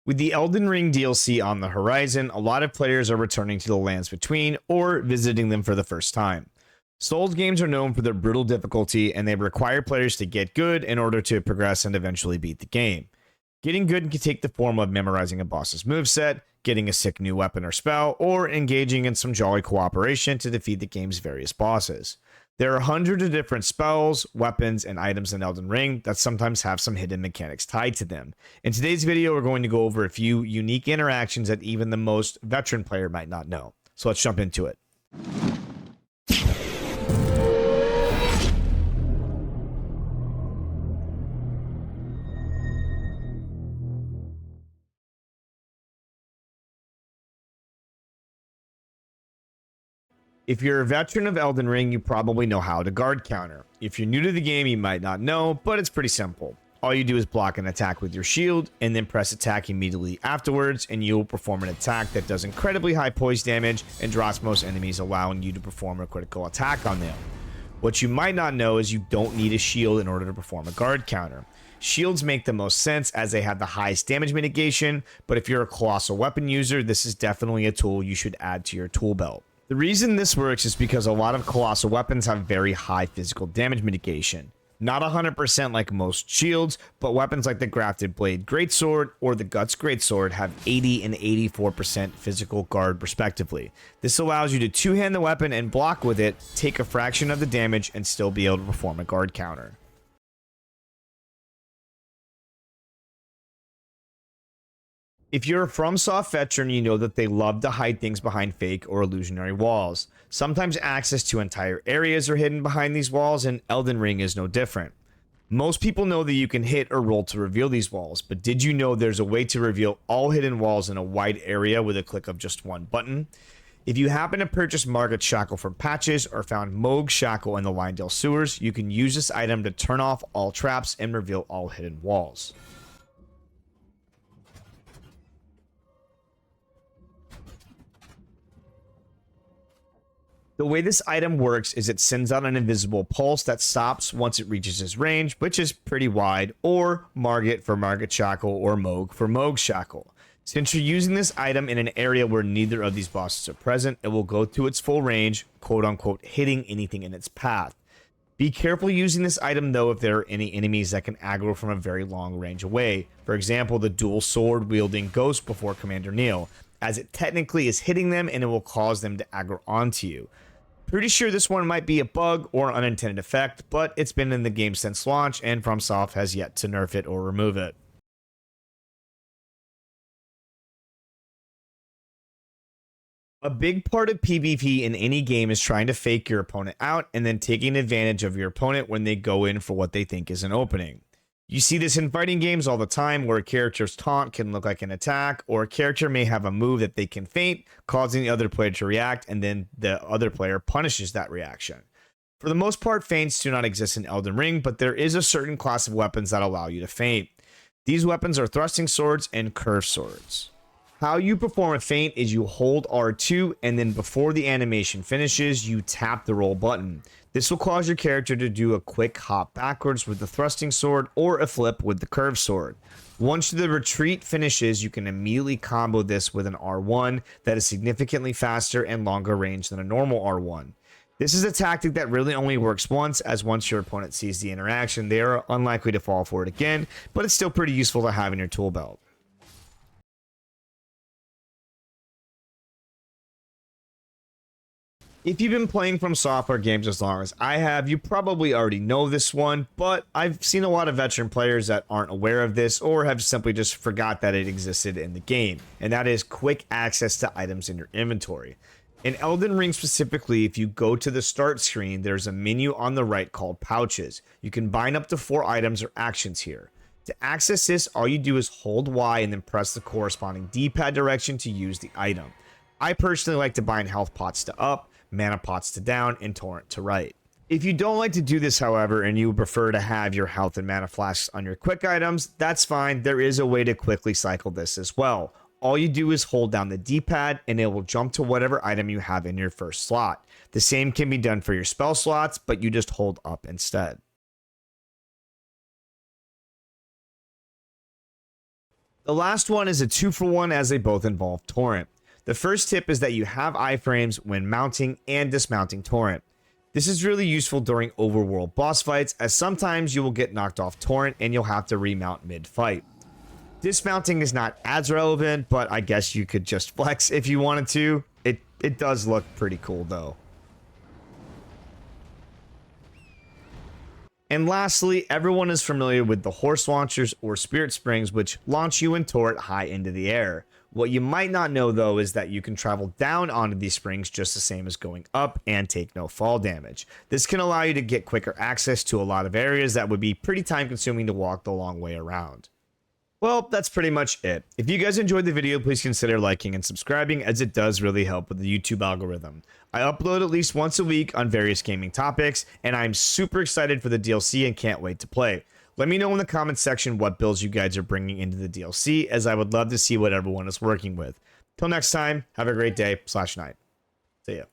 With the Elden Ring DLC on the horizon, a lot of players are returning to the lands between or visiting them for the first time. Souls games are known for their brutal difficulty, and they require players to get good in order to progress and eventually beat the game. Getting good can take the form of memorizing a boss's moveset, getting a sick new weapon or spell, or engaging in some jolly cooperation to defeat the game's various bosses. There are hundreds of different spells, weapons, and items in Elden Ring that sometimes have some hidden mechanics tied to them. In today's video, we're going to go over a few unique interactions that even the most veteran player might not know. So let's jump into it. If you're a veteran of Elden Ring, you probably know how to guard counter. If you're new to the game, you might not know, but it's pretty simple. All you do is block an attack with your shield, and then press attack immediately afterwards, and you will perform an attack that does incredibly high poise damage and drops most enemies, allowing you to perform a critical attack on them. What you might not know is you don't need a shield in order to perform a guard counter. Shields make the most sense as they have the highest damage mitigation, but if you're a colossal weapon user, this is definitely a tool you should add to your tool belt. The reason this works is because a lot of colossal weapons have very high physical damage mitigation. Not 100% like most shields, but weapons like the Grafted Blade Greatsword or the Guts Greatsword have 80 and 84% physical guard respectively. This allows you to two-hand the weapon and block with it, take a fraction of the damage, and still be able to perform a guard counter. If you're a FromSoft veteran, you know that they love to hide things behind fake or illusionary walls. Sometimes access to entire areas are hidden behind these walls, and Elden Ring is no different. Most people know that you can hit or roll to reveal these walls, but did you know there's a way to reveal all hidden walls in a wide area with a click of just one button? If you happen to purchase Margit Shackle from Patches or found Mohg Shackle in the Leyndell sewers, you can use this item to turn off all traps and reveal all hidden walls. The way this item works is it sends out an invisible pulse that stops once it reaches its range, which is pretty wide, or Margit for Margit Shackle or Mohg for Mohg Shackle. Since you're using this item in an area where neither of these bosses are present, it will go to its full range, quote unquote, hitting anything in its path. Be careful using this item though if there are any enemies that can aggro from a very long range away. For example, the dual sword wielding ghost before Commander Neil, as it technically is hitting them and it will cause them to aggro onto you. Pretty sure this one might be a bug or an unintended effect, but it's been in the game since launch, and FromSoft has yet to nerf it or remove it. A big part of PvP in any game is trying to fake your opponent out and then taking advantage of your opponent when they go in for what they think is an opening. You see this in fighting games all the time where a character's taunt can look like an attack, or a character may have a move that they can feint, causing the other player to react, and then the other player punishes that reaction. For the most part, feints do not exist in Elden Ring, but there is a certain class of weapons that allow you to feint. These weapons are thrusting swords and curved swords. How you perform a feint is you hold R2 and then before the animation finishes, you tap the roll button. This will cause your character to do a quick hop backwards with the thrusting sword or a flip with the curved sword. Once the retreat finishes, you can immediately combo this with an R1 that is significantly faster and longer range than a normal R1. This is a tactic that really only works once, as once your opponent sees the interaction, they are unlikely to fall for it again, but it's still pretty useful to have in your tool belt. If you've been playing from software games as long as I have, you probably already know this one, but I've seen a lot of veteran players that aren't aware of this or have simply just forgot that it existed in the game, and that is quick access to items in your inventory. In Elden Ring specifically, if you go to the start screen, there's a menu on the right called pouches. You can bind up to 4 items or actions here. To access this, all you do is hold Y and then press the corresponding D-pad direction to use the item. I personally like to bind health pots to up, mana pots to down, and torrent to right. If you don't like to do this, however, and you prefer to have your health and mana flasks on your quick items, that's fine. There is a way to quickly cycle this as well. All you do is hold down the D-pad and it will jump to whatever item you have in your first slot. The same can be done for your spell slots, but you just hold up instead. The last one is a 2-for-1 as they both involve Torrent. The first tip is that you have iframes when mounting and dismounting Torrent. This is really useful during overworld boss fights, as sometimes you will get knocked off Torrent and you'll have to remount mid-fight. Dismounting is not as relevant, but I guess you could just flex if you wanted to. It does look pretty cool though. And lastly, everyone is familiar with the horse launchers or spirit springs, which launch you and Torrent high into the air. What you might not know though is that you can travel down onto these springs just the same as going up and take no fall damage. This can allow you to get quicker access to a lot of areas that would be pretty time consuming to walk the long way around. Well, that's pretty much it. If you guys enjoyed the video, please consider liking and subscribing, as it does really help with the YouTube algorithm. I upload at least once a week on various gaming topics, and I'm super excited for the DLC and can't wait to play. Let me know in the comments section what builds you guys are bringing into the DLC, as I would love to see what everyone is working with. Till next time, have a great day/night. See ya.